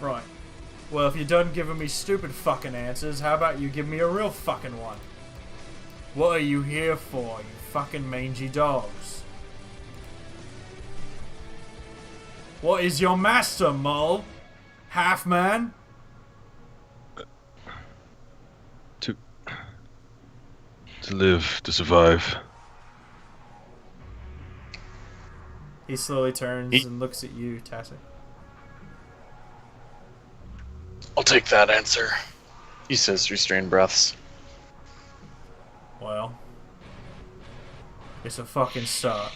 Right. Well, if you're done giving me stupid fucking answers, how about you give me a real fucking one? What are you here for, you fucking mangy dogs? What is your master, Mull? Half-man? To live, to survive. He slowly turns and looks at you, Tassie. I'll take that answer. He says restrained breaths. Well, it's a fucking start.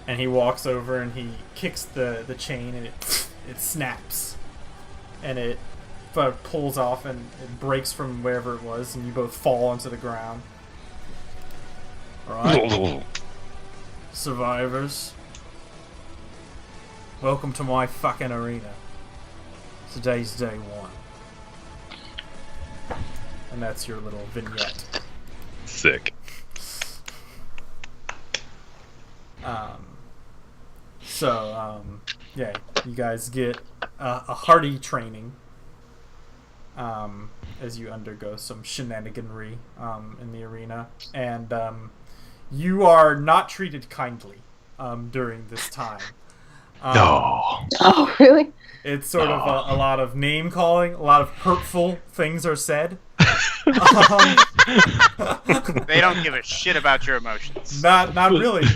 And he walks over and he kicks the chain and it snaps. And it pulls off and it breaks from wherever it was and you both fall onto the ground. Alright. Survivors. Welcome to my fucking arena. Today's day one. And that's your little vignette. Sick. Yeah, you guys get a hearty training as you undergo some shenaniganry in the arena. And you are not treated kindly during this time. No. Oh, really? It's sort of a lot of name calling, a lot of hurtful things are said. They don't give a shit about your emotions. Not really.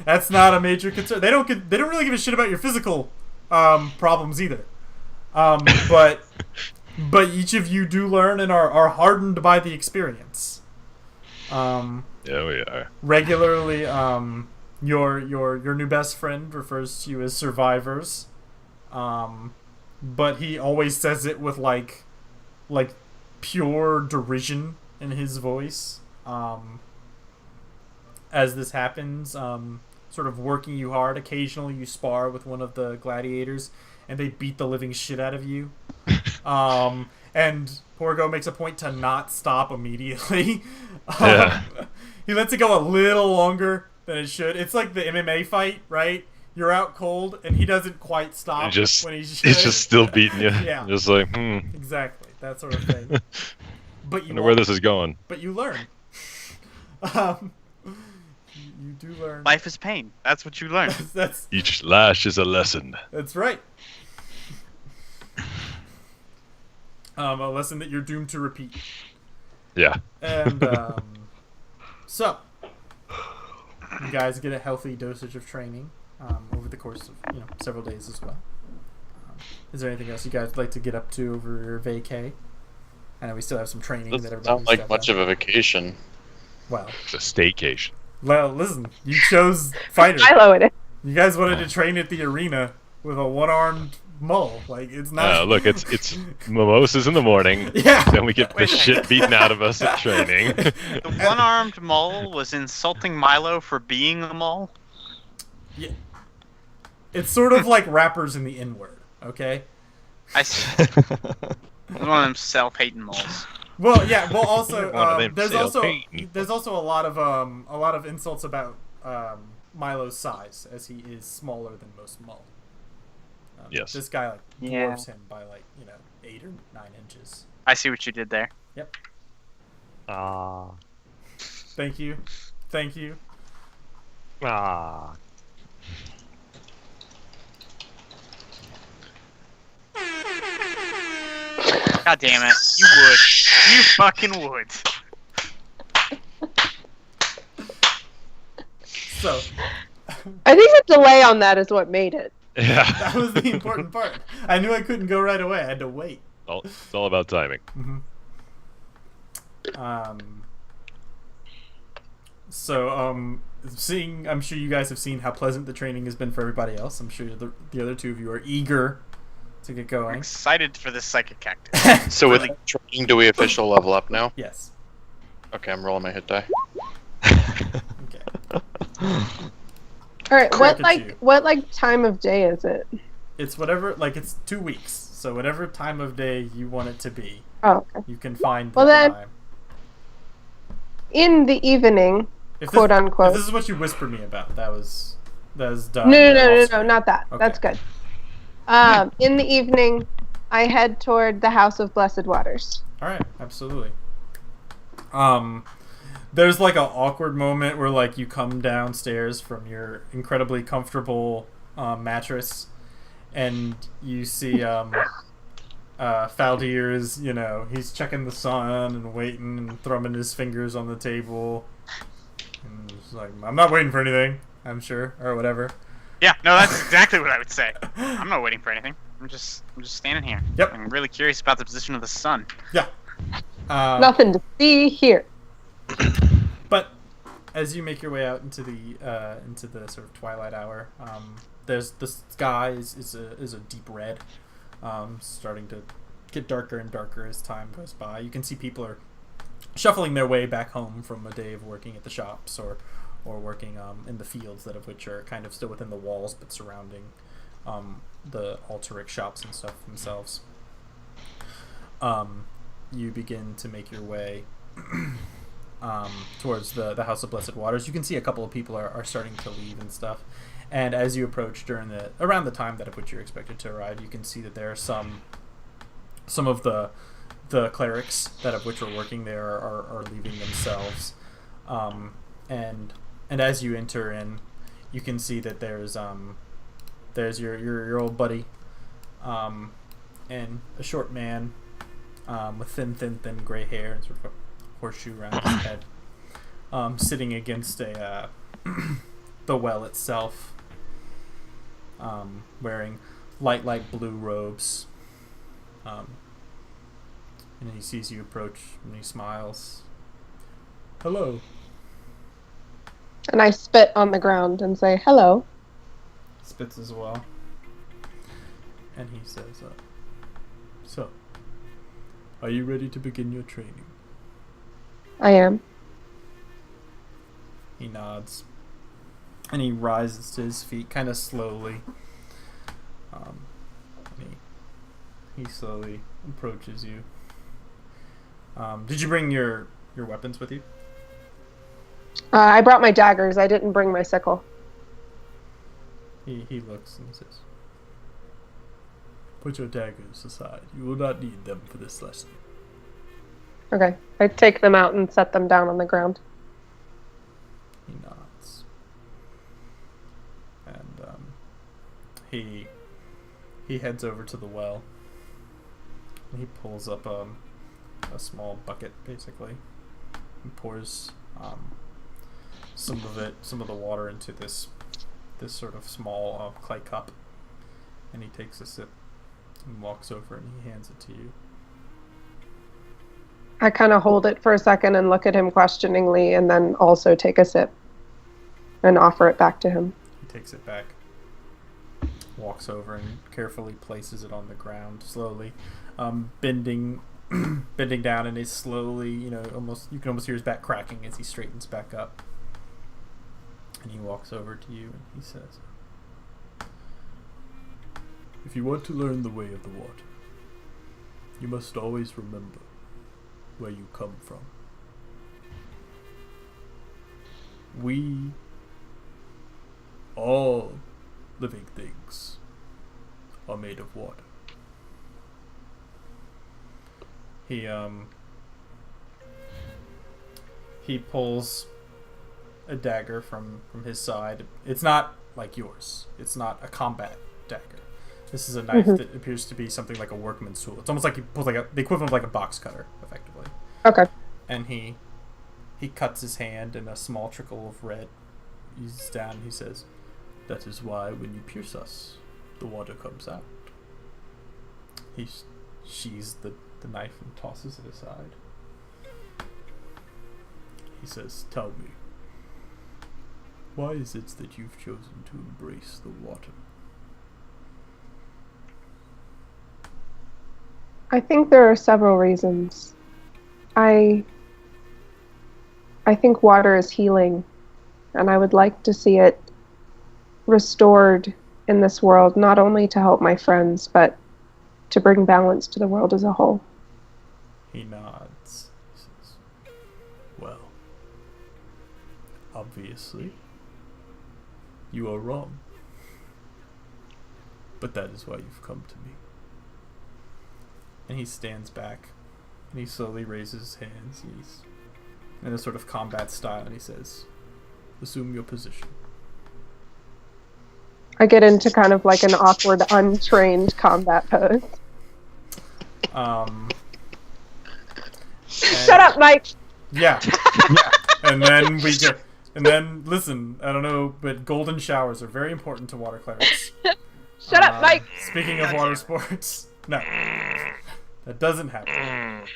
That's not a major concern. They don't really give a shit about your physical problems either. But each of you do learn and are hardened by the experience. Yeah, we are. Regularly, your new best friend refers to you as survivors. But he always says it with like pure derision in his voice. As this happens, sort of working you hard. Occasionally you spar with one of the gladiators and they beat the living shit out of you. And Porgo makes a point to not stop immediately. He lets it go a little longer than it should. It's like the MMA fight, right? You're out cold, and he doesn't quite stop when he should. He's just still beating you. Yeah. Just like, Exactly. That sort of thing. But you wonder where this is going. But you learn. You do learn. Life is pain. That's what you learn. That's Each lash is a lesson. That's right. A lesson that you're doomed to repeat. Yeah. And so you guys get a healthy dosage of training over the course of several days as well. Is there anything else you guys would like to get up to over your vacay? I know we still have some training that Doesn't everybody sound like much of a vacation. Well, It's a staycation. listen, you chose fighter. Milo it is. You guys wanted to train at the arena with a one-armed Mull. Like, it's not... Look, it's mimosas in the morning. Yeah. Then we get the shit beaten out of us at training. The one-armed mole was insulting Milo for being a mole? Yeah. It's sort of like rappers in the N-word, okay? I see. It was one of them self-hating moles. Well, yeah. Well, also, One of them there's also self-hating. a lot of insults about Milo's size, as he is smaller than most Mull. Yes. This guy like Yeah. dwarfs him by 8 or 9 inches. I see what you did there. Yep. Ah. Thank you. Ah. God damn it. You would. You fucking would. So I think the delay on that is what made it. Yeah. that was the important part. I knew I couldn't go right away. I had to wait. It's all about timing. I'm sure you guys have seen how pleasant the training has been for everybody else. I'm sure the other two of you are eager to get I'm going. excited for this psychic cactus. So with training, do we official level up now? Yes. Okay, I'm rolling my hit die. Okay. All right, Look at you. what time of day is it? It's whatever. It's 2 weeks. So whatever time of day you want it to be, Oh, okay. you can find the Well, then- time. In the evening, If quote this, unquote. If this is what you whispered me about, that was that's done. No, not that. Okay. That's good. In the evening, I head toward the House of Blessed Waters. All right, absolutely. There's like an awkward moment where like you come downstairs from your incredibly comfortable mattress, and you see Faldir is, he's checking the sun and waiting and thrumming his fingers on the table, and he's like, "I'm not waiting for anything, I'm sure," or whatever. Yeah, no, that's exactly what I would say. I'm not waiting for anything. I'm just standing here. Yep. I'm really curious about the position of the sun. Yeah. Nothing to see here. But as you make your way out into the sort of twilight hour, there's the sky is a deep red, starting to get darker and darker as time goes by. You can see people are shuffling their way back home from a day of working at the shops or working in the fields, that of which are kind of still within the walls but surrounding the Altaric shops and stuff themselves. You begin to make your way towards the House of Blessed Waters. You can see a couple of people are starting to leave and stuff. And as you approach around the time that of which you're expected to arrive, you can see that there are some of the clerics that of which are working there are leaving themselves. And as you enter in, you can see that there's your old buddy, and a short man with thin gray hair and sort of a horseshoe around his head, sitting against the well itself, wearing light blue robes. And he sees you approach and he smiles. "Hello." And I spit on the ground and say, "Hello." Spits as well. And he says, "So, are you ready to begin your training?" I am. He nods. And he rises to his feet kind of slowly. And he slowly approaches you. Did you bring your weapons with you? I brought my daggers. I didn't bring my sickle. He looks and says, "Put your daggers aside. You will not need them for this lesson." Okay. I take them out and set them down on the ground. He nods. And he heads over to the well. And he pulls up a small bucket, basically, and pours some of the water into this sort of small clay cup. And he takes a sip and walks over and he hands it to you. I kind of hold it for a second and look at him questioningly, and then also take a sip and offer it back to him. He takes it back, walks over and carefully places it on the ground, slowly, bending down, and is slowly, you can almost hear his back cracking as he straightens back up. And he walks over to you and he says, "If you want to learn the way of the water, you must always remember where you come from. We, all living things, are made of water." He pulls a dagger from his side. It's not like yours. It's not a combat dagger. This is a knife that appears to be something like a workman's tool. It's almost like he pulls the equivalent of like a box cutter, effectively. Okay. And he cuts his hand, and a small trickle of red oozes down. He says, "That is why when you pierce us, the water comes out." He sheathes the knife and tosses it aside. He says, "Tell me, why is it that you've chosen to embrace the water?" I think there are several reasons. I think water is healing, and I would like to see it restored in this world, not only to help my friends, but to bring balance to the world as a whole. He nods. He says, "Well, obviously, You are wrong. But that is why you've come to me. And he stands back, and he slowly raises his hands. He's in a sort of combat style, and he says, "Assume your position." I get into kind of like an awkward, untrained combat pose. Shut up, Mike! Yeah. And then we get... And then, listen, I don't know, but golden showers are very important to water clerics. Shut up, Mike! Speaking of water sports, no. That doesn't happen.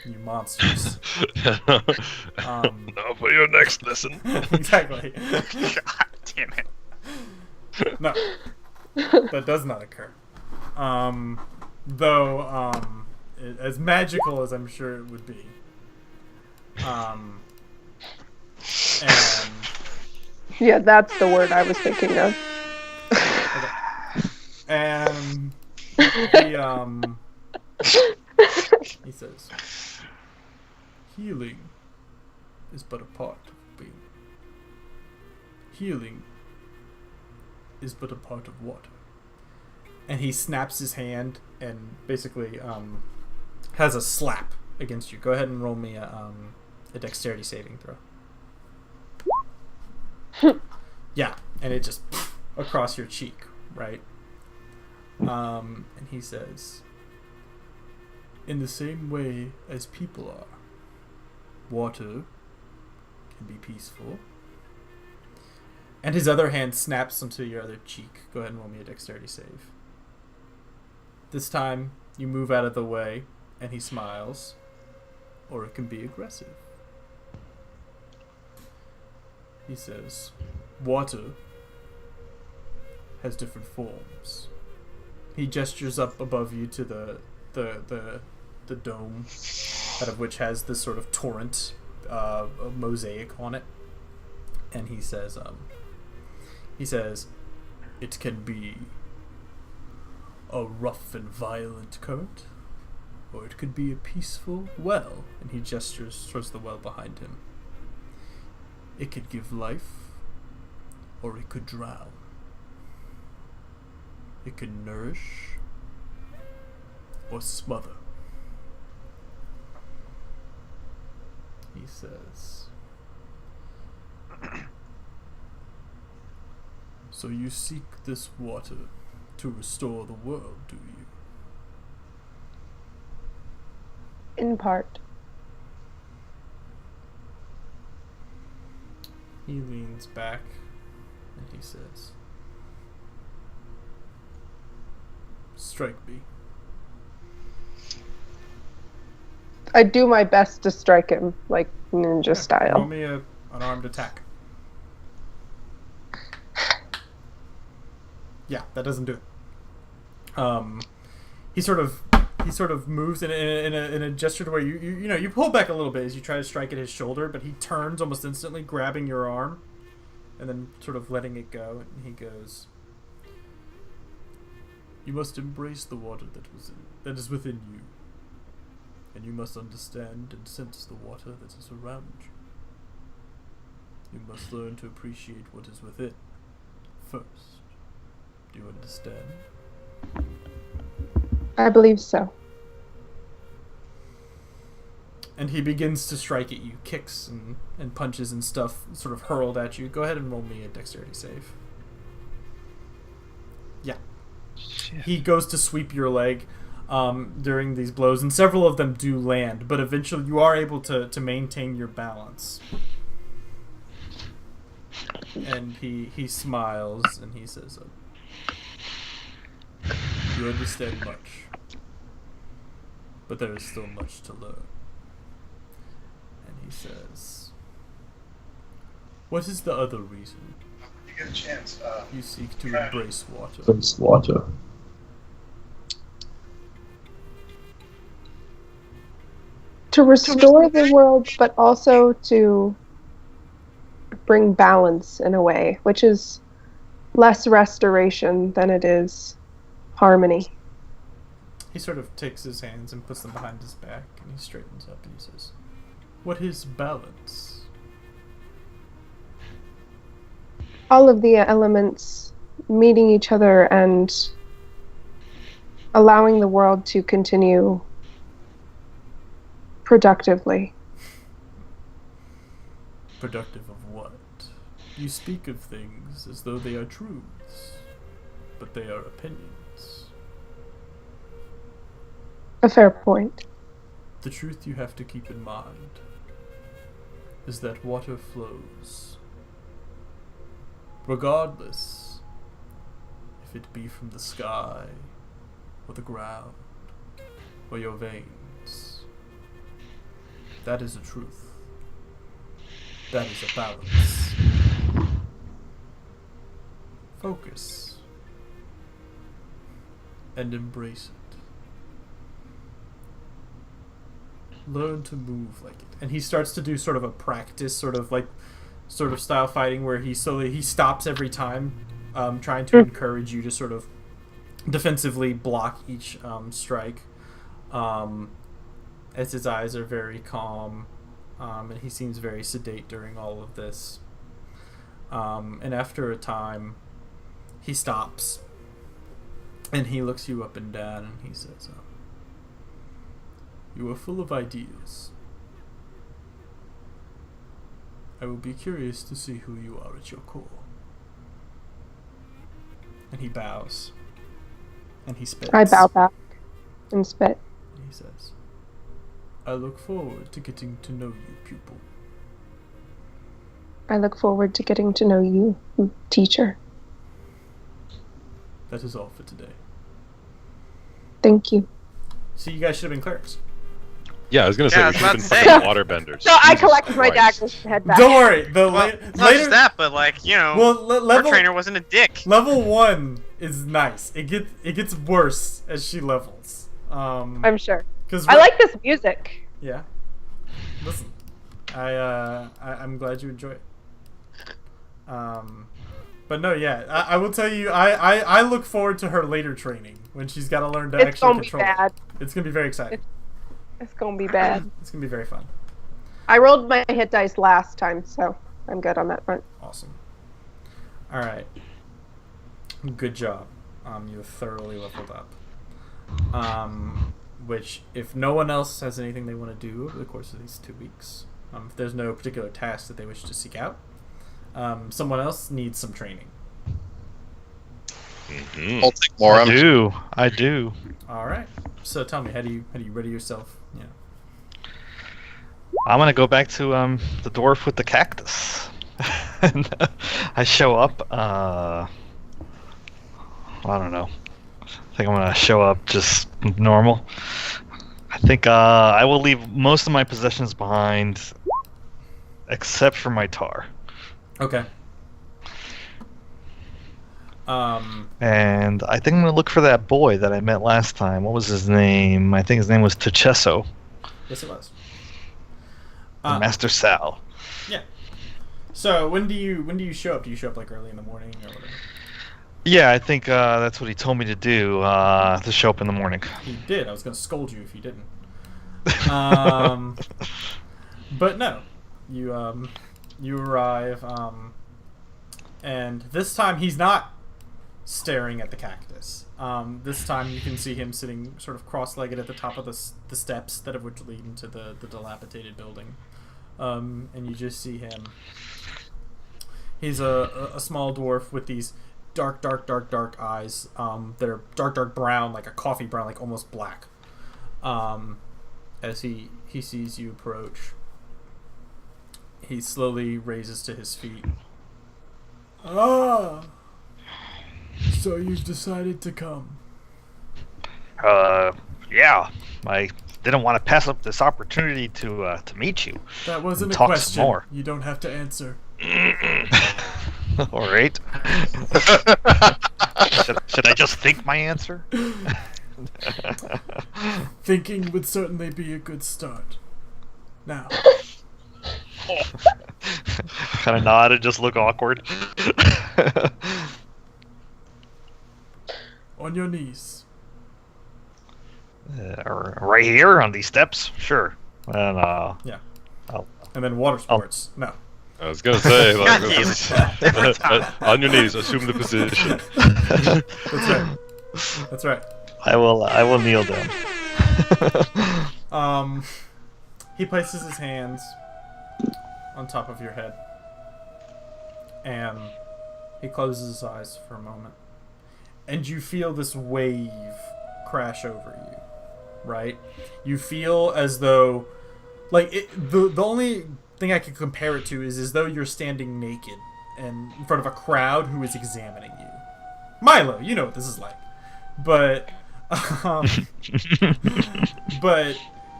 You monsters. Now for your next lesson. Exactly. God damn it. No. That does not occur. Though, as magical as I'm sure it would be. And Yeah, that's the word I was thinking of. and he says, healing is but a part of being. Healing is but a part of water. And he snaps his hand and basically has a slap against you. Go ahead and roll me a dexterity saving throw. Yeah, and it just across your cheek, right? And he says, in the same way as people are, water can be peaceful. And his other hand snaps onto your other cheek. Go ahead and roll me a dexterity save. This time, you move out of the way, and he smiles. Or it can be aggressive. He says, water has different forms. He gestures up above you to the dome, out of which has this sort of torrent, a mosaic on it. And he says, it can be a rough and violent current, or it could be a peaceful well. And he gestures towards the well behind him. It could give life, or it could drown. It can nourish, or smother. He says, so you seek this water to restore the world, do you? In part. He leans back and he says, strike me. I do my best to strike him, like ninja Roll style. me an armed attack. Yeah, that doesn't do it. He sort of moves in a gesture to where you pull back a little bit as you try to strike at his shoulder, but he turns almost instantly, grabbing your arm, and then sort of letting it go. And he goes, "You must embrace the water that is within you, and you must understand and sense the water that is around you. You must learn to appreciate what is within first. Do you understand?" I believe so. And he begins to strike at you, kicks and punches and stuff sort of hurled at you. Go ahead and roll me a dexterity save. Yeah. Shit. He goes to sweep your leg during these blows, and several of them do land, but eventually you are able to maintain your balance. And he smiles and he says, "You understand much, but there is still much to learn." And he says, "What is the other reason You get a chance. you seek to embrace water?" It's water. To restore the world, but also to bring balance in a way, which is less restoration than it is harmony. He sort of takes his hands and puts them behind his back, and he straightens up and he says, "What is balance?" all of the elements meeting each other and allowing the world to continue productively. Productive of what? You speak of things as though they are truths, but they are opinions. A fair point. The truth you have to keep in mind is that water flows, regardless if it be from the sky, or the ground, or your veins. That is a truth. That is a balance. Focus. And embrace it. Learn to move like it. And he starts to do sort of a practice, sort of style fighting where he stops every time, trying to encourage you to sort of defensively block each strike. As his eyes are very calm, and he seems very sedate during all of this. And after a time, he stops, and he looks you up and down, and he says, "You are full of ideas. I will be curious to see who you are at your core." And he bows, and he spits. I bow back and spit. And he says, "I look forward to getting to know you, pupil." I look forward to getting to know you, teacher. That is all for today. Thank you. See, you guys should have been clerics. Yeah, I was gonna say Yeah, I we was should have about been to say. fucking waterbenders. So I Jesus collected my Christ. daggers and head back. Don't worry. Well, not Later, just that, but like, you know, well, our level trainer wasn't a dick. level 1 is nice. It gets worse as she levels. I'm sure. Because I like this music. Yeah. Listen, I'm glad you enjoy it. But no, yeah, I will tell you, I look forward to her later training when she's got to learn to It's actually gonna be control it. bad. It's gonna be very exciting. It's gonna be bad. It's gonna be very fun. I rolled my hit dice last time, so I'm good on that front. Awesome. All right. Good job. You have thoroughly leveled up. Which, if no one else has anything they want to do over the course of these 2 weeks, if there's no particular task that they wish to seek out, someone else needs some training. Mhm. I'll take more. I do. All right. So tell me, how do you ready yourself? Yeah. I'm gonna go back to the dwarf with the cactus. And, I show up. I don't know. I think I'm gonna show up just normal. I think I will leave most of my possessions behind, except for my tar. Okay. And I think I'm gonna look for that boy that I met last time. What was his name? I think his name was Tachesso. Yes, it was. Master Sal. Yeah. So when do you show up? Do you show up like early in the morning or whatever? Yeah, I think that's what he told me to do. To show up in the morning. He did. I was gonna scold you if you didn't. But no, you arrive, and this time he's not staring at the cactus. This time you can see him sitting sort of cross-legged at the top of the steps that would lead into the dilapidated building, and you just see him. He's a small dwarf with these dark eyes that are dark brown, like a coffee brown, like almost black. As he sees you approach, he slowly raises to his feet. Ah, so you've decided to come. Yeah. I didn't want to pass up this opportunity to meet you. That wasn't a Talk some question. more. You don't have to answer. All right. should I just think my answer? Thinking would certainly be a good start. Now, Kind of nod and just look awkward. on your knees. Right here on these steps, sure. And Yeah. I'll- And then water sports. No. I was gonna say, like, God damn it. on your knees, assume the position. That's right. That's right. I will kneel down. He places his hands on top of your head, and he closes his eyes for a moment, and you feel this wave crash over you, right? You feel as though, like, the only thing I can compare it to is as though you're standing naked and in front of a crowd who is examining you. Milo, you know what this is like. But but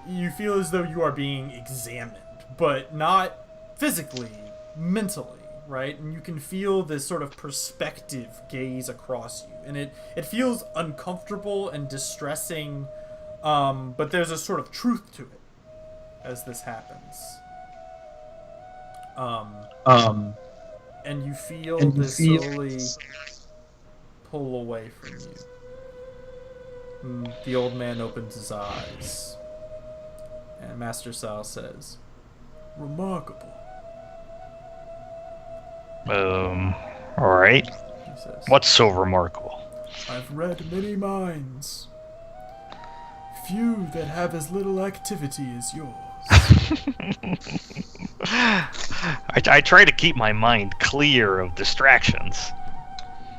you feel as though you are being examined, but not physically, mentally, right? And you can feel this sort of perspective gaze across you, and it feels uncomfortable and distressing, but there's a sort of truth to it as this happens. And you feel this slowly pull away from you. And the old man opens his eyes, and Master Sal says, "Remarkable." Alright. He says, What's so remarkable? "I've read many minds. Few that have as little activity as yours." I try to keep my mind clear of distractions.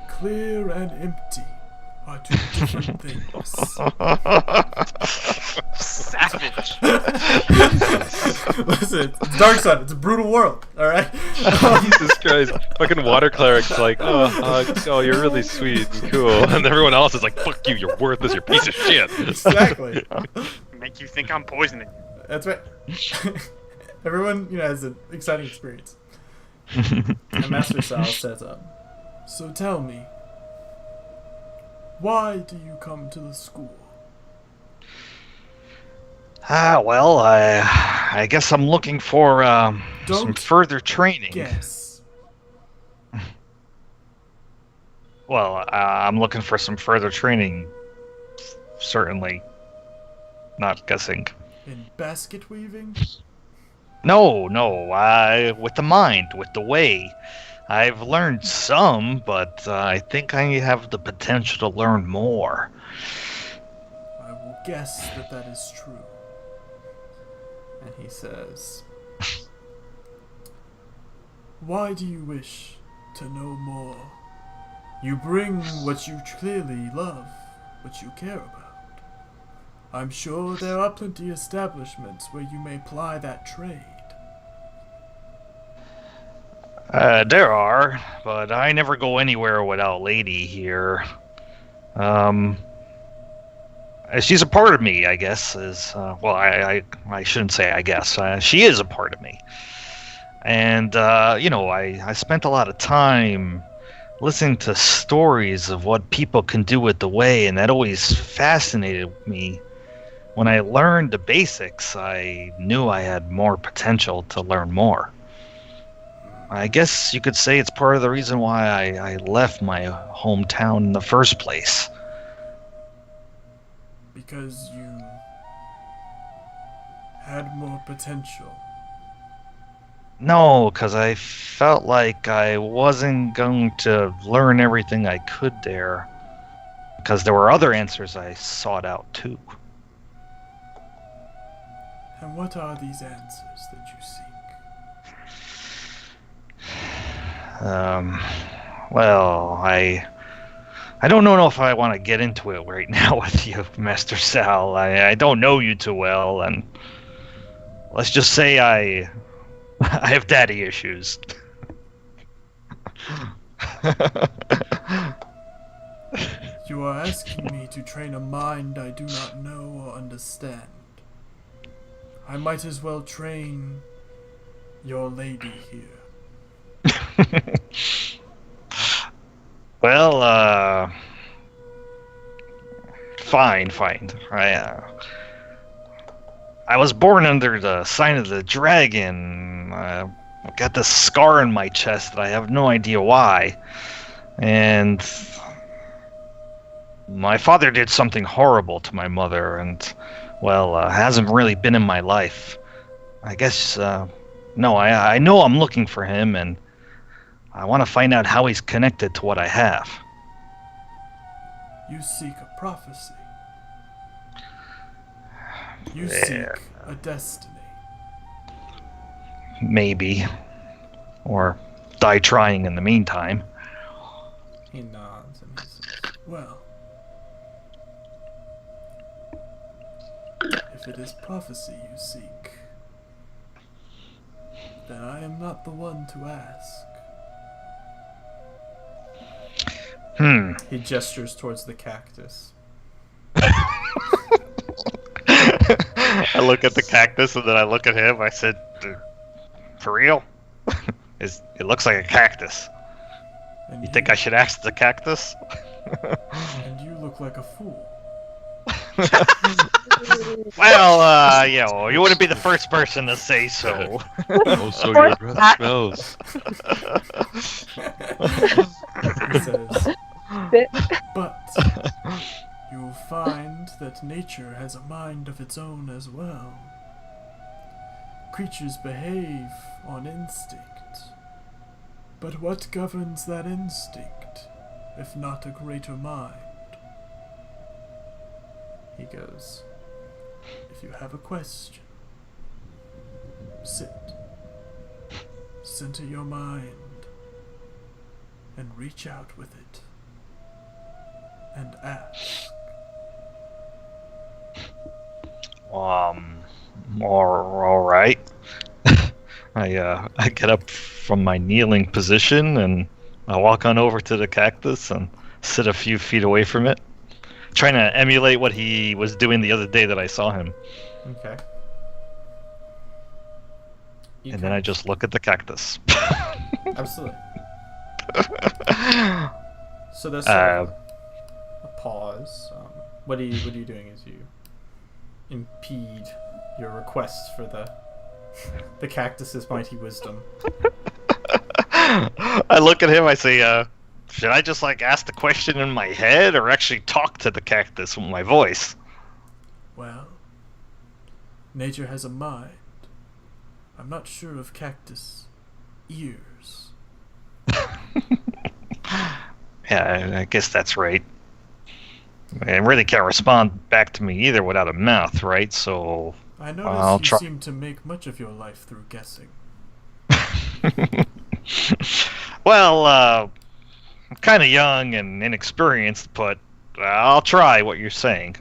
Clear and empty are two different things. Savage. Listen, it's Dark Sun. It's a brutal world, alright? Jesus Christ. Fucking water cleric's like, oh, you're really sweet and cool. And everyone else is like, fuck you, you're worthless, you're a piece of shit. Exactly. Make you think I'm poisoning. That's right. Everyone, has an exciting experience. And Master Sal says, "So tell me, why do you come to the school?" Well, I guess I'm looking for some Don't further training. Guess. Well, I'm looking for some further training. Certainly. Not guessing. In basket weaving? No, with the mind, with the way. I've learned some, but I think I have the potential to learn more. I will guess that is true. And he says, "Why do you wish to know more? You bring what you clearly love, what you care about. I'm sure there are plenty establishments where you may ply that trade." There are, but I never go anywhere without Lady here. She's a part of me, I guess. I shouldn't say I guess. She is a part of me. And, I spent a lot of time listening to stories of what people can do with the way, and that always fascinated me. When I learned the basics, I knew I had more potential to learn more. I guess you could say it's part of the reason why I left my hometown in the first place. Because you had more potential. No, because I felt like I wasn't going to learn everything I could there. Because there were other answers I sought out too. And what are these answers that you seek? Well, I don't know if I want to get into it right now with you, Master Sal. I don't know you too well, and let's just say I have daddy issues. You are asking me to train a mind I do not know or understand. I might as well train your lady here. Well, fine. I was born under the sign of the dragon. I got this scar in my chest that I have no idea why. And my father did something horrible to my mother, and, hasn't really been in my life. I guess, No, I know I'm looking for him, and I want to find out how he's connected to what I have. You seek a prophecy. You Yeah. seek a destiny. Maybe. Or die trying in the meantime. He nods and he says, well, if it is prophecy you seek, then I am not the one to ask. He gestures towards the cactus. I look at the cactus and then I look at him. I said, "For real? It looks like a cactus. And You think I should ask the cactus?" And you look like a fool. Well, you wouldn't be the first person to say so. Oh, so your breath smells. He says, Bit. but you'll find that nature has a mind of its own as well. Creatures behave on instinct. But what governs that instinct, if not a greater mind? He goes, if you have a question, sit, center your mind, and reach out with it, and ask. All right. I get up from my kneeling position and I walk on over to the cactus and sit a few feet away from it, trying to emulate what he was doing the other day that I saw him. Okay. You And then I just look at the cactus. Absolutely. So there's a pause. What are you doing as you impede your request for the cactus's mighty wisdom? I look at him. I say, should I just ask the question in my head, or actually talk to the cactus with my voice? Well, nature has a mind. I'm not sure of cactus ears. Yeah, I guess that's right. It really can't respond back to me either without a mouth, right? So I I'll notice try. you seem to make much of your life through guessing. Well, I'm kind of young and inexperienced, but I'll try what you're saying.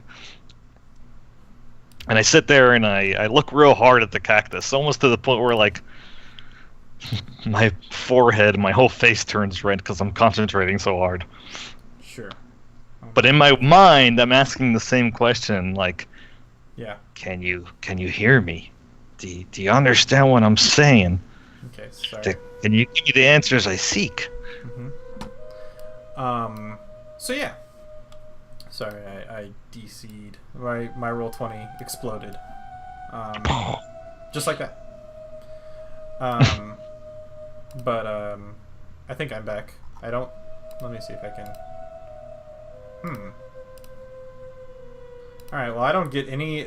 And I sit there and I look real hard at the cactus, almost to the point where my forehead, my whole face turns red because I'm concentrating so hard. Sure. But in my mind, I'm asking the same question, Yeah. can you hear me? Do you understand what I'm saying? Okay, sorry. Can you give me the answers I seek? So yeah. Sorry, I DC'd. My roll 20 exploded. Just like that. But I think I'm back. I don't. Let me see if I can. Alright, well, I don't get any.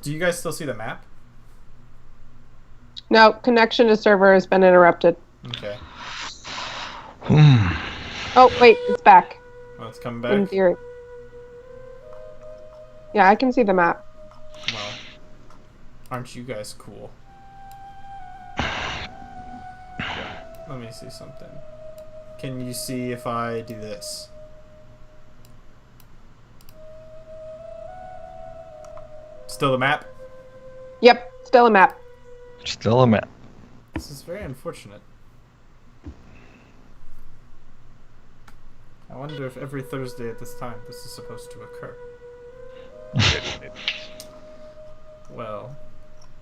Do you guys still see the map? No, connection to server has been interrupted. Okay. Oh, wait, it's back. Well, it's coming In back. theory. Yeah, I can see the map. Well, aren't you guys cool? Let me see something. Can you see if I do this? Still the map? Yep, still a map. Still a map. This is very unfortunate. I wonder if every Thursday at this time this is supposed to occur. Well,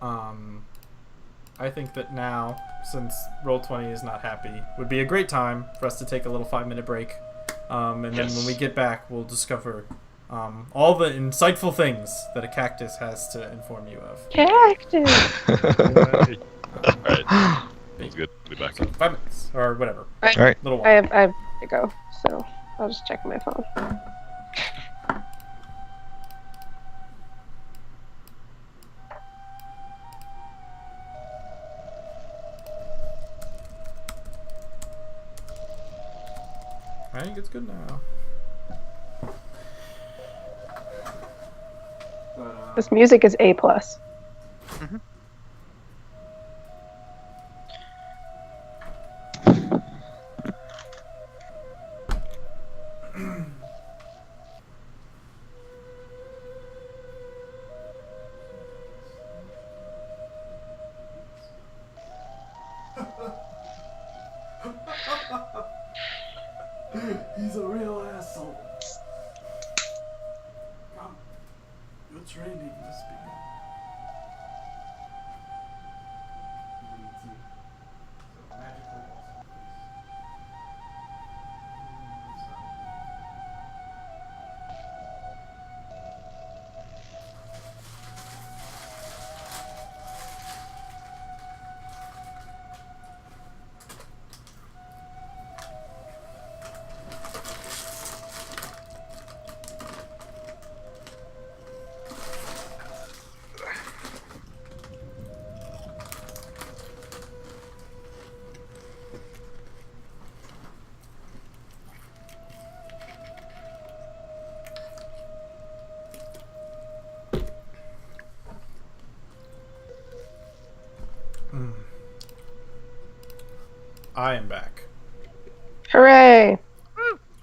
I think that now, since Roll20 is not happy, would be a great time for us to take a little 5-minute break. And then when we get back, we'll discover all the insightful things that a cactus has to inform you of. Cactus! Alright. Sounds good. Be back. So 5 minutes, or whatever. All right. Little I while. have to go, so I'll just check my phone. it's good now. This music is A+. He's a real asshole. Come. Your training must begin. I am back. Hooray!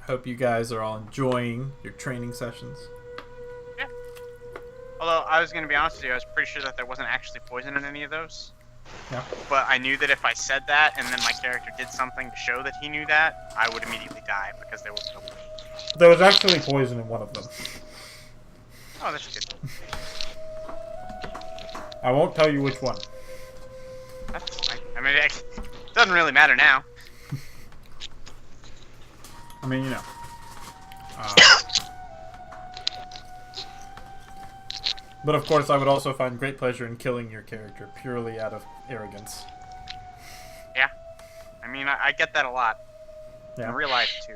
Hope you guys are all enjoying your training sessions. Yeah. Although I was going to be honest with you, I was pretty sure that there wasn't actually poison in any of those. Yeah. But I knew that if I said that and then my character did something to show that he knew that, I would immediately die because there was no way. There was actually poison in one of them. Oh, that's good. I won't tell you which one. That's fine. I mean, it doesn't really matter now. I mean, you know. But of course, I would also find great pleasure in killing your character purely out of arrogance. Yeah. I mean, I get that a lot. Yeah. In real life, too.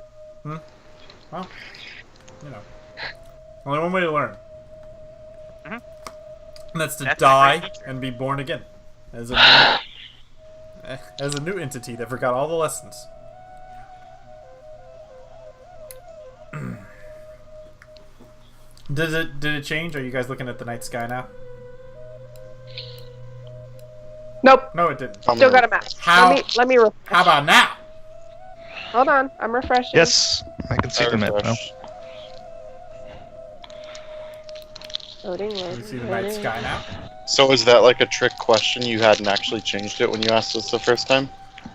Well, you know. Only one way to learn. Mhm. And that's to That's a die great teacher. and be born again. As a new entity that forgot all the lessons. Did it change? Are you guys looking at the night sky now? Nope. No, it didn't. Still got a map. How- Let me refresh. How about now? Hold on. I'm refreshing. Yes, I can see the map now. Loading, Can you loading, see the night loading. sky now? So is that like a trick question? You hadn't actually changed it when you asked us the first time?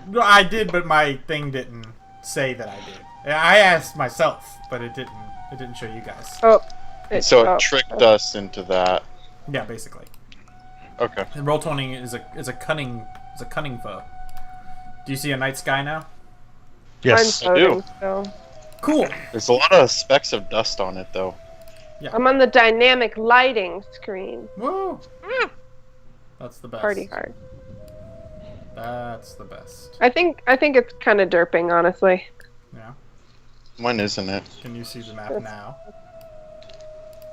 No, I did, but my thing didn't say that I did. I asked myself, but it didn't. It didn't show you guys. Oh. So oh, it tricked us into that. Yeah, basically. Okay. And Roll20 is a cunning foe. Do you see a night sky now? Yes. I'm I do. loading still. Cool. There's a lot of specks of dust on it, though. I'm on the dynamic lighting screen. Woo! That's the best. Party hard. That's the best. I think it's kind of derping, honestly. Yeah. When isn't it? Can you see the map now?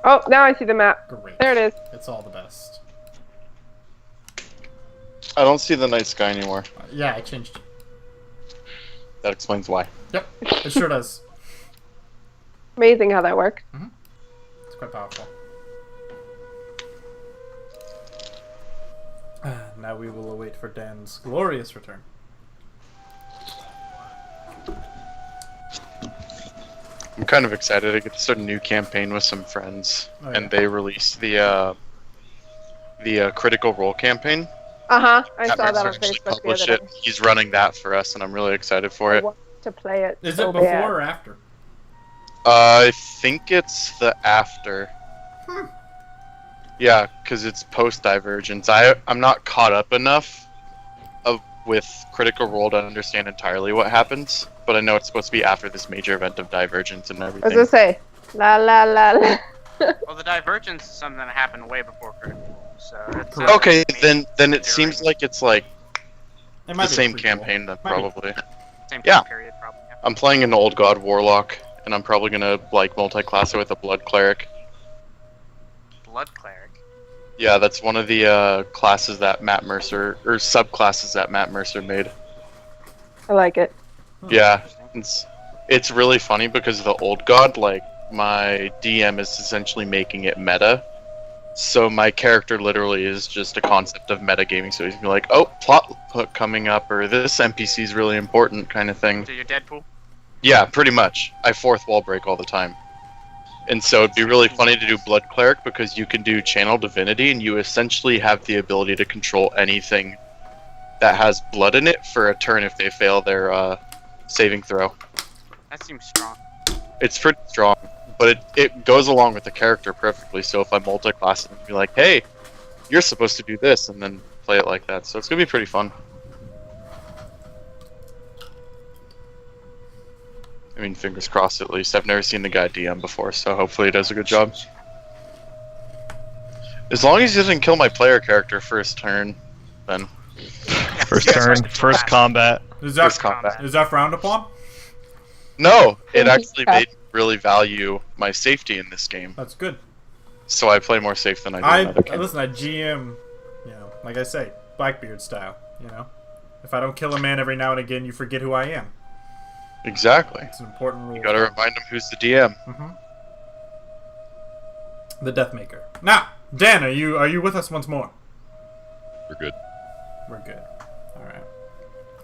Oh, now I see the map. Great. There it is. It's all the best. I don't see the night sky anymore. Yeah, I changed it. That explains why. Yep, it sure does. Amazing how that works. It's quite powerful. Now we will await for Dan's glorious return. I'm kind of excited. I get to start a new campaign with some friends, Oh, yeah. and they released the Critical Role campaign. I Matt saw that on Mercer actually Facebook the published other it. day. He's running that for us, and I'm really excited for I it. want to play it. Is so it before bad. or after? I think it's the after. Yeah, because it's post Divergence. I'm not caught up enough with Critical Role to understand entirely what happens, but I know it's supposed to be after this major event of Divergence and I was everything. gonna say, la la la la. Well, the Divergence is something that happened way before Critical Role, so it's Correct. Okay, maybe then it seems like it's like It might the be a same prequel. campaign then Might be. probably. same Yeah. time period, probably. Yeah. I'm playing an Old God Warlock, and I'm probably gonna like multi-class it with a Blood Cleric. Blood Cleric. Yeah, that's one of the classes that Matt Mercer, or subclasses that Matt Mercer made. I like it. Yeah, it's really funny because of the old god, like, my DM is essentially making it meta. So my character literally is just a concept of metagaming, so he's gonna be like, oh, plot hook coming up, or this NPC is really important, kind of thing. So you're Deadpool? Yeah, pretty much. I fourth wall break all the time. And so it'd be really funny to do Blood Cleric because you can do Channel Divinity, and you essentially have the ability to control anything that has blood in it for a turn if they fail their saving throw. That seems strong. It's pretty strong, but it goes along with the character perfectly. So if I multi-class it and be like, hey, you're supposed to do this, and then play it like that. So it's gonna be pretty fun. I mean, fingers crossed at least. I've never seen the guy DM before, so hopefully he does a good job. As long as he doesn't kill my player character first turn, then... First turn, first combat. Is First combat. that frowned upon? No! It Thank you, actually Pat. made me really value my safety in this game. That's good. So I play more safe than I do in other games. Listen, I GM, you know, like I say, Blackbeard style, you know? If I don't kill a man every now and again, you forget who I am. Exactly. It's an important rule. You gotta remind him who's the DM. The Deathmaker. Now, Dan, are you with us once more? We're good. We're good. Alright.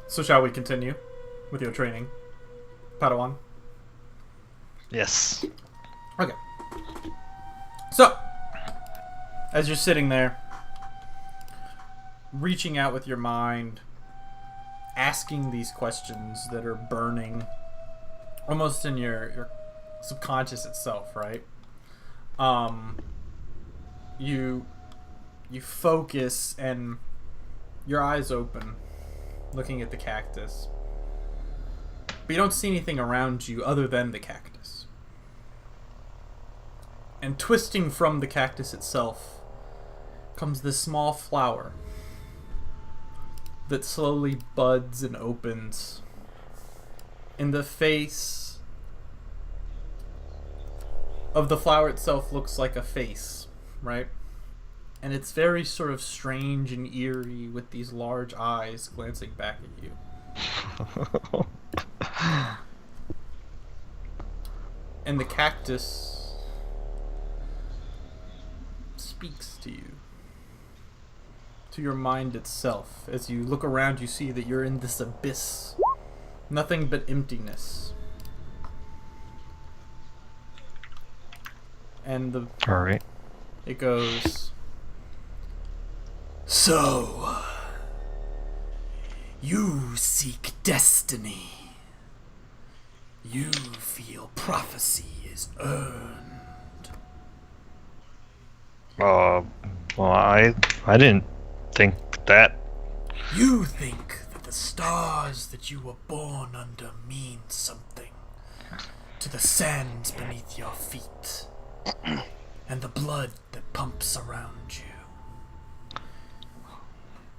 So shall we continue with your training, Padawan? Yes. Okay. So, as you're sitting there, reaching out with your mind, asking these questions that are burning almost in your subconscious itself, right? You focus and your eyes open, looking at the cactus. But you don't see anything around you other than the cactus. And twisting from the cactus itself comes this small flower that slowly buds and opens. And the face of the flower itself looks like a face, right? And it's very sort of strange and eerie with these large eyes glancing back at you. And the cactus speaks to you, to your mind itself. As you look around, you see that you're in this abyss, nothing but emptiness. And Alright. it goes, so you seek destiny. You feel prophecy is earned. Well, I didn't think that. You think that the stars that you were born under mean something to the sands beneath your feet and the blood that pumps around you.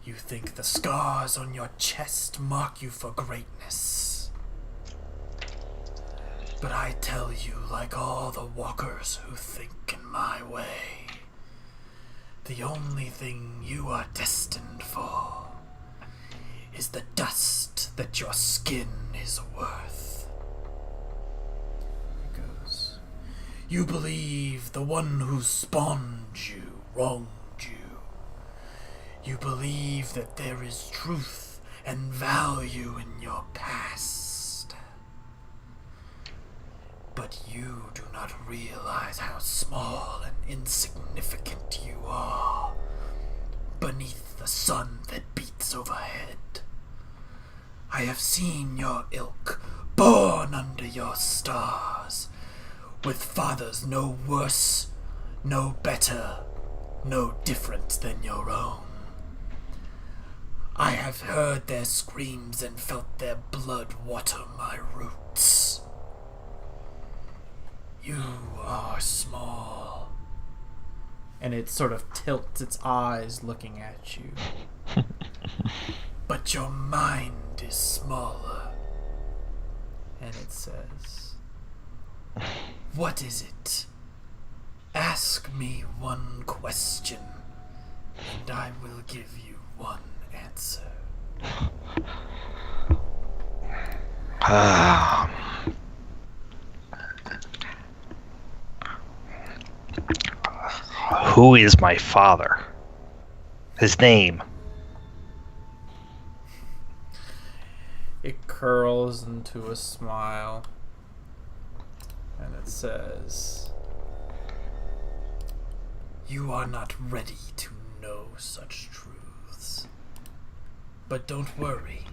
You think the scars on your chest mark you for greatness. But I tell you, like all the walkers who think in my way, the only thing you are destined for is the dust that your skin is worth. It goes, you believe the one who spawned you wronged you. You believe that there is truth and value in your past. But you do not realize how small and insignificant you are beneath the sun that beats overhead. I have seen your ilk born under your stars, with fathers no worse, no better, no different than your own. I have heard their screams and felt their blood water my roots. You are small. And it sort of tilts its eyes looking at you. But your mind is smaller. And it says, what is it? Ask me one question, and I will give you one answer. Who is my father? His name. It curls into a smile, and it says, "You are not ready to know such truths. But don't worry,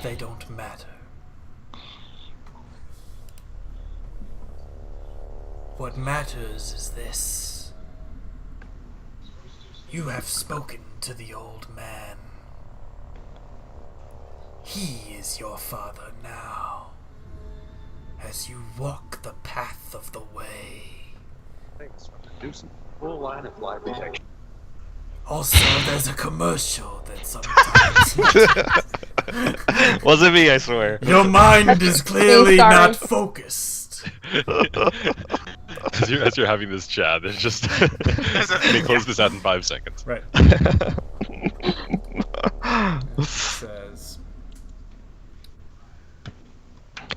they don't matter. What matters is this. You have spoken to the old man. He is your father now, as you walk the path of the way. Thanks for producing a full line of lie detection. Also, there's a commercial that sometimes... Wasn't me, I swear. Your mind is clearly Sorry. not focused. As you're having this chat, it's just they close this out in 5 seconds. Right. Says,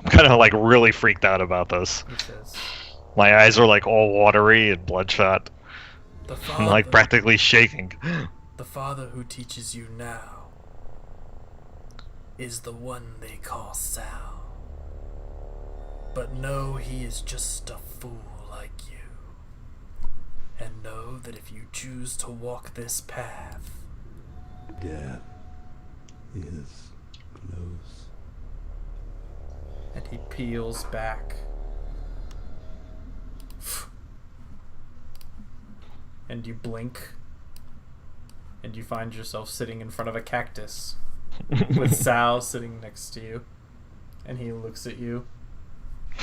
I'm kind of like really freaked out about this. he says, My eyes are like all watery and bloodshot. the I'm like father, practically shaking. the father who teaches you now is the one they call Sal. But know he is just a fool like you. And know that if you choose to walk this path, Death is close. and he peels back. And you blink, and you find yourself sitting in front of a cactus with Sal sitting next to you, and he looks at you.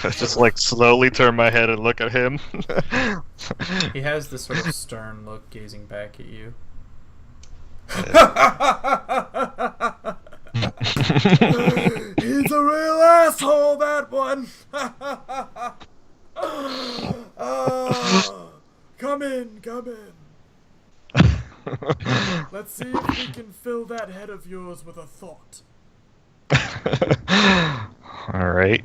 I just like slowly turn my head and look at him. He has this sort of stern look gazing back at you. He's a real asshole, that one. Come in, come in. Let's see if we can fill that head of yours with a thought. Alright.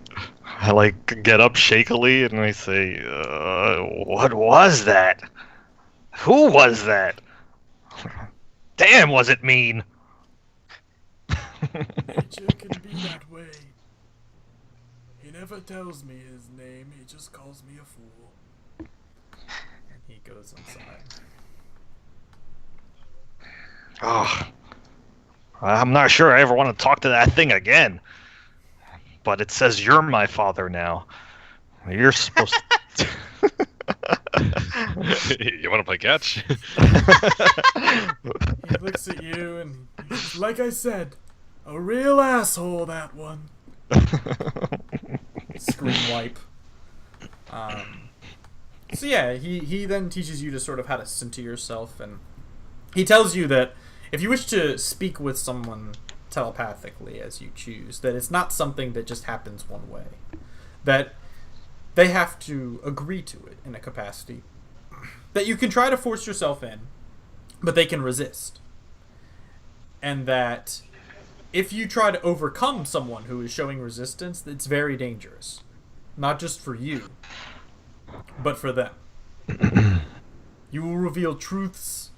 I like get up shakily and I say, what was that? Who was that? Damn, was it mean? Nature can be that way. He never tells me his name, he just calls me a fool. And he goes inside. Oh, I'm not sure I ever want to talk to that thing again. But it says you're my father now. You're supposed to... You want to play catch? He looks at you and, like I said, a real asshole, that one. Screen wipe. So yeah, he then teaches you to sort of how to center yourself, and he tells you that if you wish to speak with someone telepathically as you choose, that it's not something that just happens one way. That they have to agree to it in a capacity. That you can try to force yourself in, but they can resist. And that if you try to overcome someone who is showing resistance, it's very dangerous. Not just for you, but for them. You will reveal truths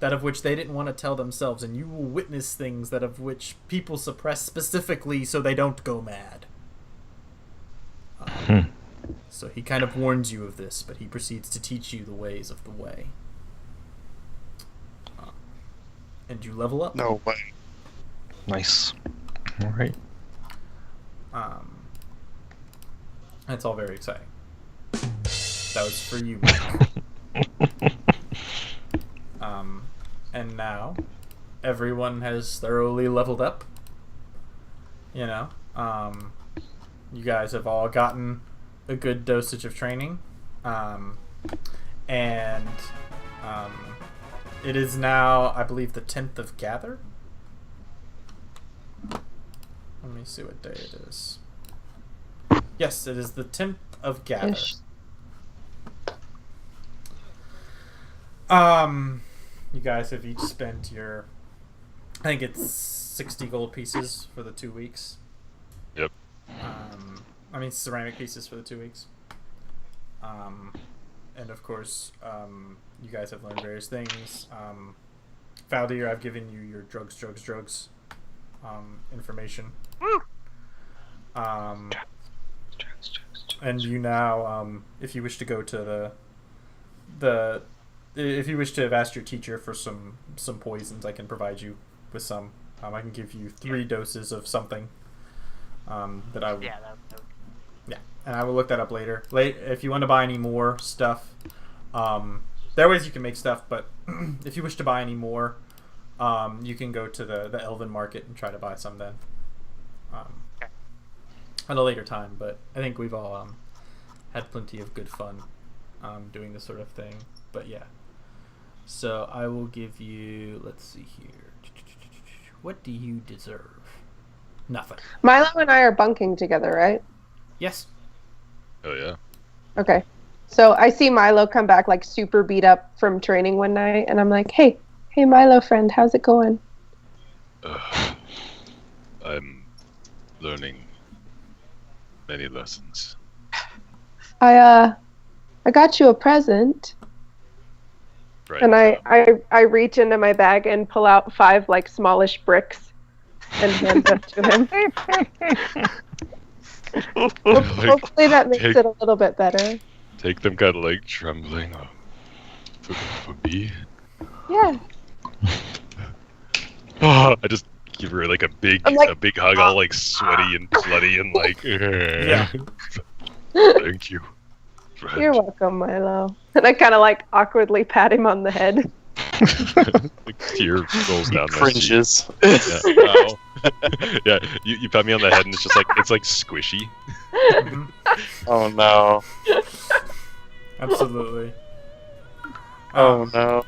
that of which they didn't want to tell themselves, and you will witness things that of which people suppress specifically so they don't go mad. So he kind of warns you of this, but he proceeds to teach you the ways of the way. And you level up. No way. Nice. Alright. That's all very exciting. That was for you, Mike. And now, everyone has thoroughly leveled up. You know, you guys have all gotten a good dosage of training. And it is now, I believe, the 10th of Gather. Let me see what day it is. Yes, it is the 10th of Gather. Ish. You guys have each spent your, I think it's 60 gold pieces for the 2 weeks. Yep. I mean ceramic pieces for the 2 weeks. and of course, you guys have learned various things. Valdir, I've given you your drugs information. And you now, if you wish to go to if you wish to have asked your teacher for some poisons, I can provide you with some. I can give you 3 doses of something. That I would. Yeah, Yeah, and I will look that up later. If you want to buy any more stuff, there are ways you can make stuff, but if you wish to buy any more, you can go to the Elven Market and try to buy some then. At a later time, but I think we've all had plenty of good fun doing this sort of thing. But yeah, so I will give you. Let's see here. What do you deserve? Nothing. Milo and I are bunking together, right? Yes. Oh yeah. Okay. So I see Milo come back like super beat up from training one night, and I'm like, hey Milo friend, how's it going? I'm learning many lessons. I got you a present. Right. And I reach into my bag and pull out 5 like smallish bricks and hand them to him. Hopefully that makes it a little bit better. Take them, kind of like trembling. For me. Yeah. I just give her like a big hug, all like sweaty and bloody and like. Yeah. Thank you. Friend. You're welcome, Milo. And I kind of like awkwardly pat him on the head. Like tear rolls down my cheek. Cringes. Yeah. Ow. Yeah, you pat me on the head and it's just like squishy. Oh no. Absolutely. Oh no.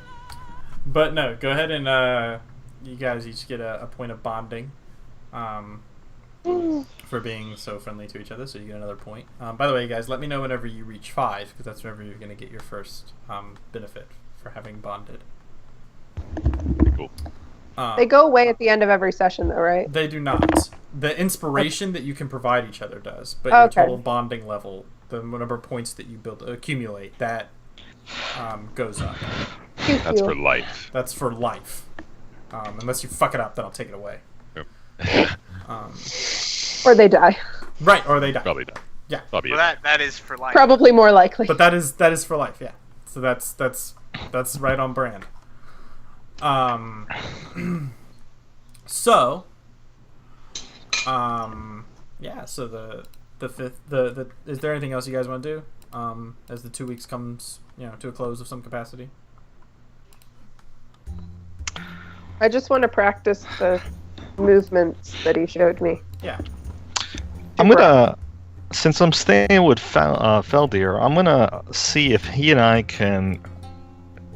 But no, go ahead and you guys each get a point of bonding for being so friendly to each other, so you get another point. By the way, guys, let me know whenever you reach 5, because that's whenever you're going to get your first benefit for having bonded. Cool. They go away at the end of every session, though, right? They do not. The inspiration that you can provide each other does, but your total bonding level, the number of points that you accumulate, that goes up. That's for life. That's for life. Unless you fuck it up, then I'll take it away. Yep. Or they die. Right, or they die. Probably die. Yeah. Probably. Well, that is for life. Probably more likely. But that is for life, yeah. So that's right on brand. So yeah, so the fifth is there anything else you guys want to do as the 2 weeks comes, to a close of some capacity? I just want to practice the movements that he showed me. Yeah. I'm gonna, since I'm staying with Valdir, I'm gonna see if he and I can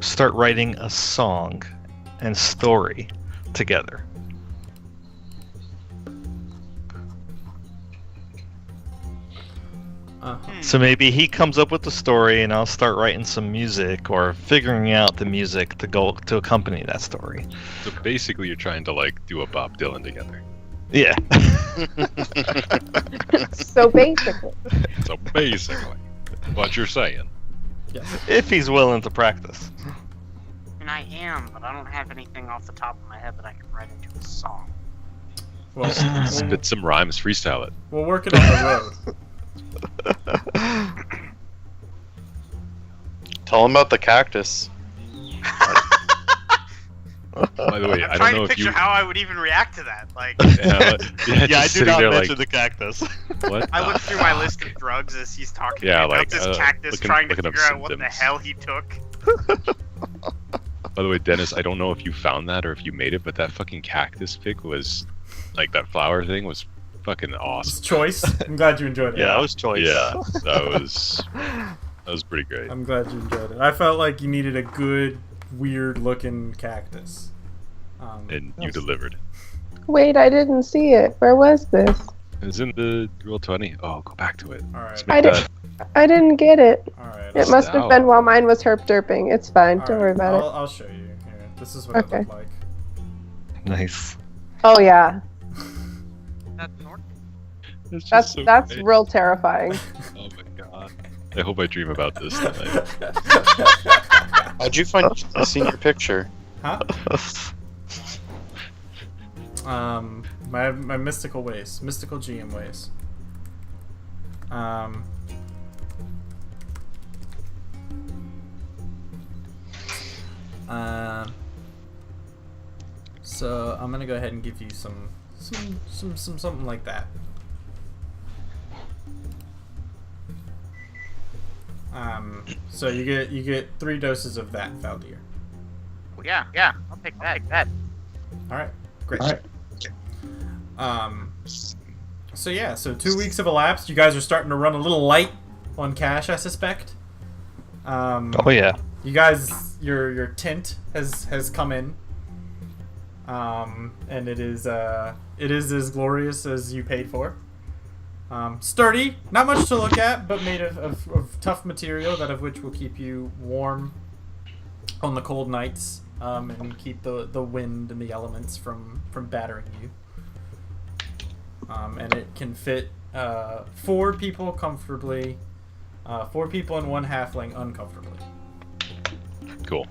start writing a song and story together. So maybe he comes up with the story and I'll start writing some music or figuring out the music to go to accompany that story. So basically you're trying to like do a Bob Dylan together. Yeah. So basically. So basically, what you're saying. Yes. If he's willing to practice. And I am, but I don't have anything off the top of my head that I can write into a song. Well, Spit some rhymes, freestyle it. we'll work it on the road. Tell him about the cactus. By the way, I'm I trying don't know to if you. picture how I would even react to that. Like, Yeah, I just do sitting not there mention like, the cactus. what? I look through my list of drugs as he's talking Yeah, to me like, about this cactus, looking- trying to looking up figure out what the symptoms. hell he took. By the way, Dennis, I don't know if you found that or if you made it, but that fucking cactus pic was, like that flower thing was fucking It's awesome. choice. I'm glad you enjoyed it. Yeah, that was choice. Yeah, that was pretty great. I'm glad you enjoyed it. I felt like you needed a good, weird-looking cactus. And you delivered. Wait, I didn't see it. Where was this? It's in the Roll 20. Oh, go back to it. All right. Let's I make did- that. I didn't get it. All right. It must have been while mine was herp derping. It's fine. All Don't right, worry about it. I'll show you. Here, this is what Okay. it looked like. Nice. Oh yeah, That's North. It's just that's so that's great. real terrifying. Oh my god. I hope I dream about this tonight. How'd you find the senior picture? Huh? My mystical ways, mystical GM ways. So I'm gonna go ahead and give you some something like that. So you get 3 doses of that, Valdir. Well, yeah, I'll take that. All right, great. So yeah, so 2 weeks have elapsed. You guys are starting to run a little light on cash, I suspect. Oh yeah. You guys, your tint has come in, and it is as glorious as you paid for. Sturdy, not much to look at, but made of tough material, that of which will keep you warm on the cold nights, and keep the wind and the elements from battering you. And it can fit 4 people comfortably, 4 people and 1 halfling uncomfortably. Cool.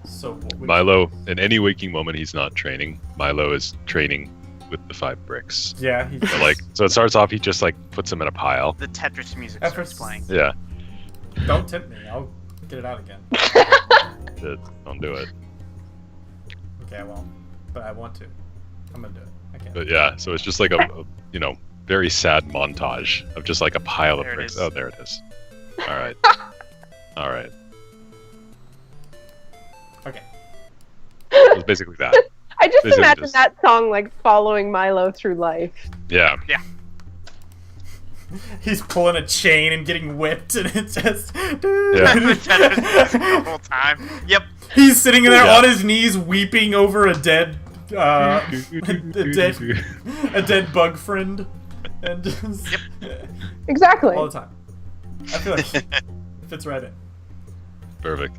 So what would Milo, in any waking moment he's not training, Milo is training with the 5 bricks. Yeah, he So it starts off, he just puts them in a pile. The Tetris music Efforts. starts playing. Yeah. Don't tempt me. I'll get it out again. Don't do it. Okay, I won't. But I want to. I'm gonna do it. I can't. But yeah, so it's just a very sad montage of just a pile of There it bricks. is. Oh, there it is. All right. All right. Okay. It was basically that. I just Basically imagine just- that song following Milo through life. Yeah. He's pulling a chain and getting whipped, and it's just. Yeah. The Tetris music the whole time. Yep. He's sitting there Yeah. on his knees, weeping over a dead, a dead bug friend, and just Exactly. all the time. I feel like it fits right in. Perfect.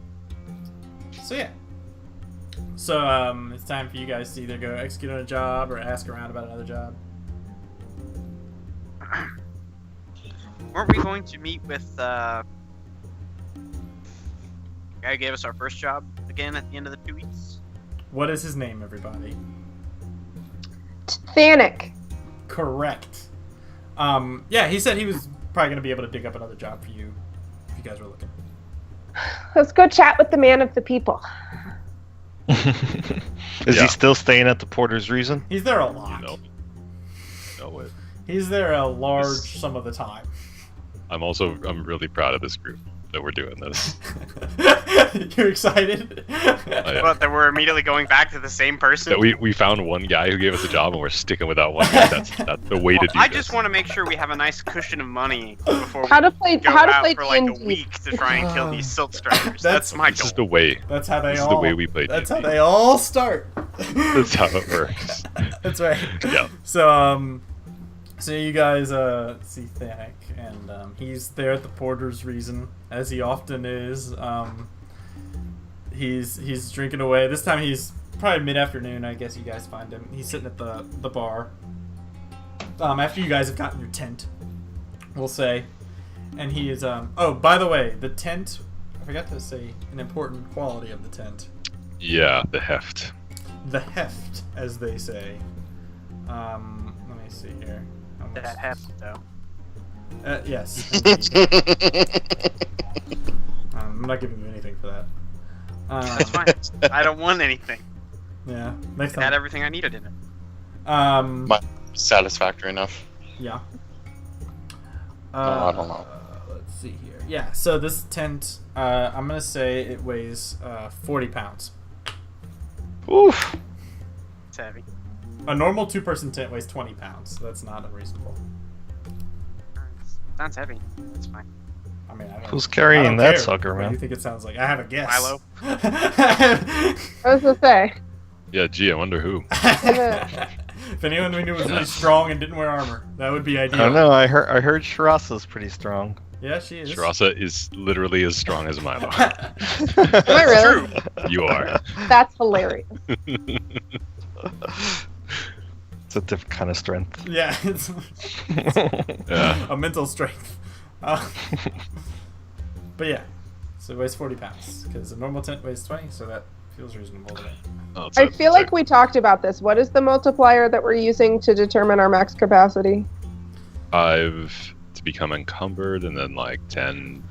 So yeah. So it's time for you guys to either go execute on a job or ask around about another job. Weren't we going to meet with the guy who gave us our first job again at the end of the 2 weeks? What is his name, everybody? Thanic. Correct. Yeah, he said he was probably gonna be able to dig up another job for you if you guys were looking. Let's go chat with the man of the people. Is Yeah. he still staying at the Porter's Reason? He's there a lot. Know it. He's there a large sum of the time. I'm really proud of this group that we're doing this. You're excited? Yeah. But that we're immediately going back to the same person? That we found one guy who gave us a job and we're sticking with that one guy. That's the way to do I this. just want to make sure we have a nice cushion of money before we How to play go how to out play for like a D&D. week to try and kill these silt strikers. That's- That's my This is goal. the way. That's how they This is all. the way we play That's how D&D. they all start. That's how it works. That's right. Yeah. So you guys see Thanic, and he's there at the Porter's Reason, as he often is. He's drinking away. This time he's probably mid-afternoon. I guess you guys find him. He's sitting at the bar. After you guys have gotten your tent, we'll say, and he is. Oh, by the way, the tent. I forgot to say an important quality of the tent. Yeah, the heft. The heft, as they say. Let me see here. How much- That heft, though. Yes. indeed. I'm not giving you anything for that. That's fine. I don't want anything. Yeah. Next It had time. everything I needed in it. Satisfactory enough. Yeah. I don't know. Let's see here. Yeah. So this tent, I'm gonna say it weighs 40 pounds. Oof. It's heavy. A normal 2-person tent weighs 20 pounds. So that's not unreasonable. Sounds heavy. That's fine. I mean, I don't. Who's I carrying don't that care. sucker, What do man? you think it sounds like? I have a guess. Milo? I was gonna say. Yeah, gee, I wonder who. If anyone we knew was really strong and didn't wear armor, that would be I ideal. don't know. I heard Shirasa's pretty strong. Yeah, she is. Shirasa is literally as strong as Milo. Am I really? You are. That's hilarious. It's a different kind of strength. Yeah, it's Yeah. a mental strength. But yeah, so it weighs 40 pounds because a normal tent weighs 20, so that feels reasonable to me. Oh, it's I a- feel it's a- like we talked about this. What is the multiplier that we're using to determine our max capacity? 5 to become encumbered, and then like 10.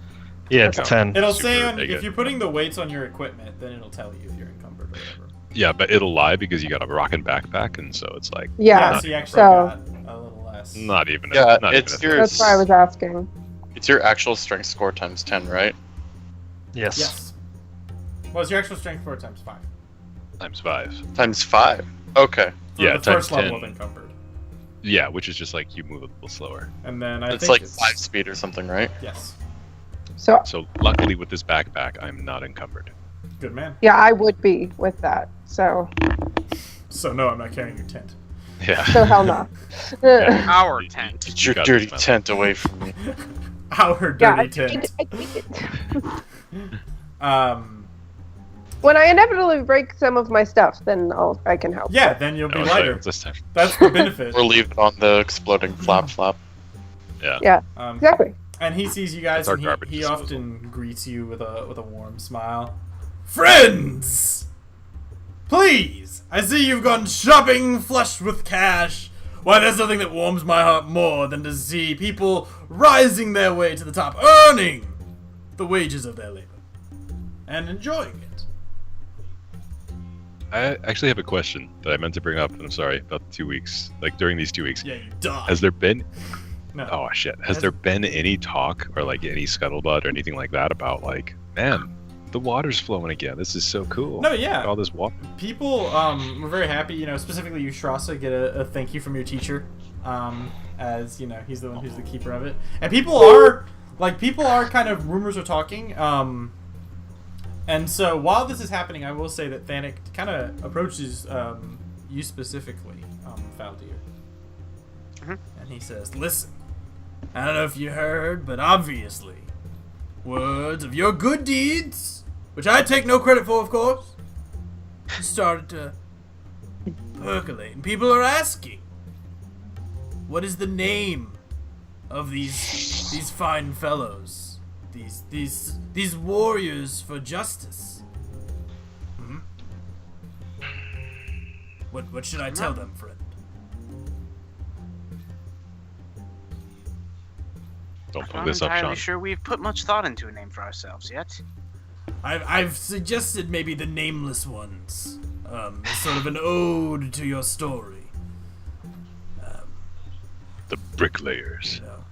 Yeah, it's Okay. 10. It'll Super say big. if you're putting the weights on your equipment, then it'll tell you if you're encumbered or whatever. Yeah, but it'll lie because you got a rockin' backpack, and so it's like Yeah. So you actually So- got a little less. not even. Yeah, not it's even a your- That's why I was asking. It's your actual strength score times 10, right? Yes. Yes. Well, it's your actual strength 4 times 5. times 5. Times 5. Okay. For Yeah, the times first level 10. of encumbered. Yeah, which is just like you move a little slower. And then I It's think like 5 speed or something, right? Yes. So, So luckily with this backpack, I'm not encumbered. Good man. yeah, I would be with that. So So no, I'm not carrying your tent. Yeah. hell no. Our You- tent. Get your got dirty this, man. tent away from me. Our Yeah, dirty tent. I take it. Um, When I inevitably break some of my stuff, then I can help. yeah, then you'll be Oh, it's like lighter. this time. That's the benefit. Or leave it on the exploding flap. Yeah. Exactly. And he sees you guys, That's our and garbage he disposal. often greets you with a warm smile. Friends, please! I see you've gone shopping, flushed with cash. Why, there's nothing that warms my heart more than to see people rising their way to the top, earning the wages of their labor, and enjoying it. I actually have a question that I meant to bring up, and I'm sorry, about the 2 weeks. Like during these 2 weeks. Yeah, you die. Has there been No. Oh shit. Has there been any talk or like any scuttlebutt or anything like that about like, man, the water's flowing again. This is so cool. No, yeah. All this water. People were very happy, you know, specifically you, Shrasa, get a thank you from your teacher, as, you know, he's the one who's the keeper of it. And people are kind of, rumors are talking, and so while this is happening, I will say that Thanik kind of approaches you specifically, Faldir. Mhm. And he says, listen, I don't know if you heard, but obviously, words of your good deeds, which I take no credit for, of course, started to percolate, and people are asking, what is the name of these fine fellows, these warriors for justice? Hmm? What should I tell them, friend? Don't I'm pull not this up, entirely Sean. sure we've put much thought into a name for ourselves yet. I've suggested maybe the Nameless Ones, as sort of an ode to your story. The bricklayers. You know.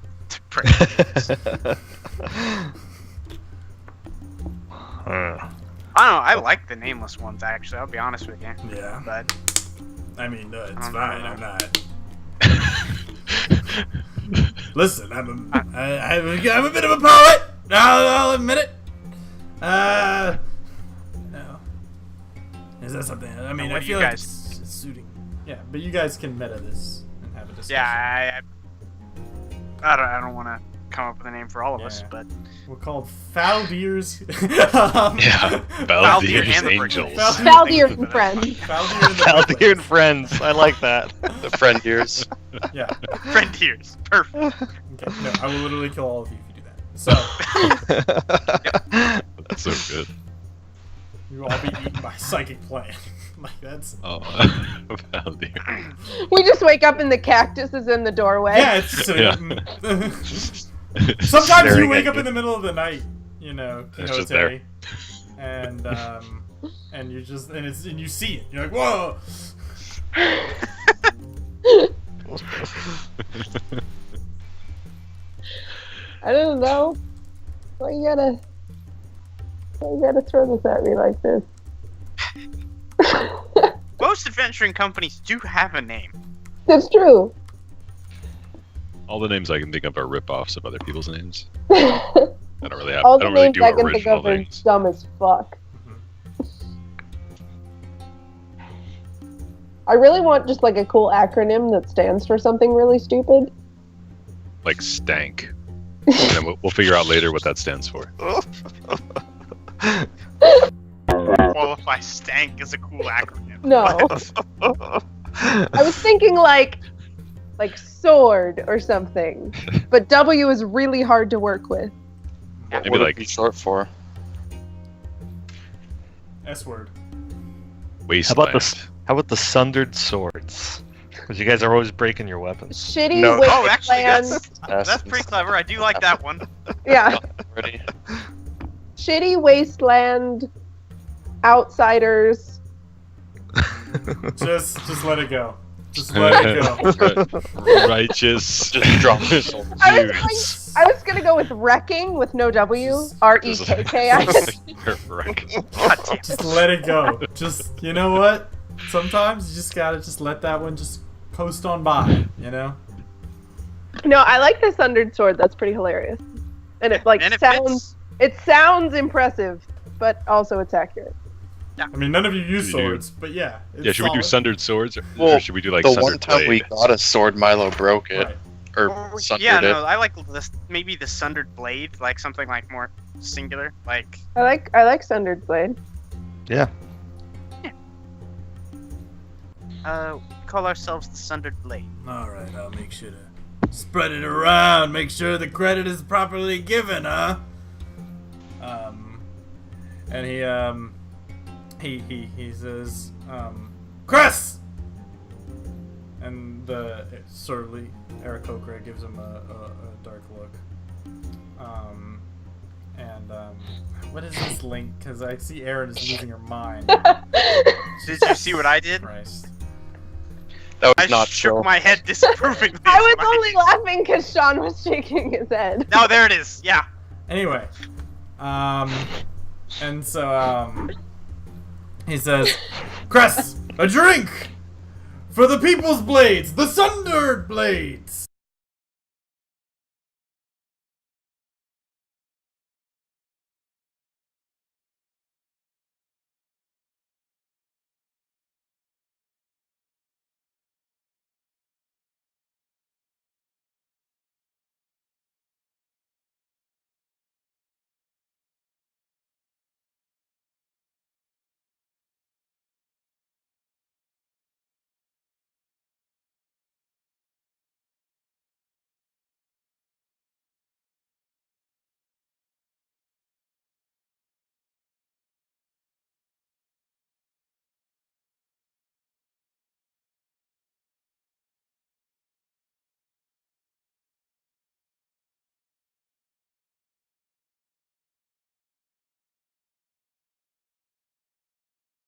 I don't know. I like the nameless ones, actually. I'll be honest with you. Yeah, But I mean, it's I don't fine. know. I'm not. Listen, I'm a bit of a poet. I'll admit it. No. Is that something? I mean, what I do feel you like guys- it's suiting. Yeah, but you guys can meta this and have a discussion. yeah, I don't want to come up with a name for all of us, Yeah. but We're called Faldir's. Yeah. Faldir Baldir's and the Angels. Bricklayers. Faldir and friends. Faldir and the Faldir Bricklayers. and friends. I like that. The friend ears. Yeah. friend ears. Perfect. Okay. No, I will literally kill all of you if you do that. So That's so good. you will all be eaten by psychic plant. Like that's. Oh, Baldir. We just wake up and the cactus is in the doorway. Yeah, it's Yeah. Sometimes you Staring wake at up you. in the middle of the night, you know, It's just Quixote, and you just and you see it. You're like, whoa. I don't know. Why you gotta throw this at me like this? Most adventuring companies do have a name. That's true. All the names I can think of are rip-offs of other people's names. All I don't really have. the I don't really names do I can think original of are things. dumb as fuck. I really want just like a cool acronym that stands for something really stupid. Like stank. And then we'll figure out later what that stands for. Qualify stank as a cool acronym. No. I was thinking like sword or something, but W is really hard to work with. Maybe What would it like be short for? S word. wasteland. How about the sundered swords? Because you guys are always breaking your weapons. Shitty No. Oh, actually, wasteland. that's pretty clever. I do like that one. Yeah, Ready? shitty wasteland. Outsiders. Just let it go. Just let it go. Righteous. Just drop the sword. I was gonna go with wrecking with no W. REKKI. Wreck. God damn. Just let it go. Just, you know what? Sometimes you just gotta just let that one just coast on by, you know? No, I like the sundered sword. That's pretty hilarious, and it like And it sounds. fits. It sounds impressive, but also it's accurate. I mean, none of you use We do. swords, but yeah. It's Yeah, should we do solid. sundered swords? Or Well, should we do like The sundered one time we blade? got a sword, Milo broke it. Right. Or sundered Yeah, it. no, I like this. Maybe the sundered blade, like something like more singular, like. I like sundered blade. Yeah. Call ourselves the sundered blade. Alright, I'll make sure to spread it around. Make sure the credit is properly given, huh? And he says, Chris! And surly Aarakocra gives him a dark look. What is this link? Because I see Aaron is losing her mind. Did you see what I did? Christ. That was I not shook chill. my head disapprovingly. I was when only did. laughing because Sean was shaking his head. No, there it is. Yeah. Anyway, and so, he says, Cress, a drink! For the people's blades, the sundered blades!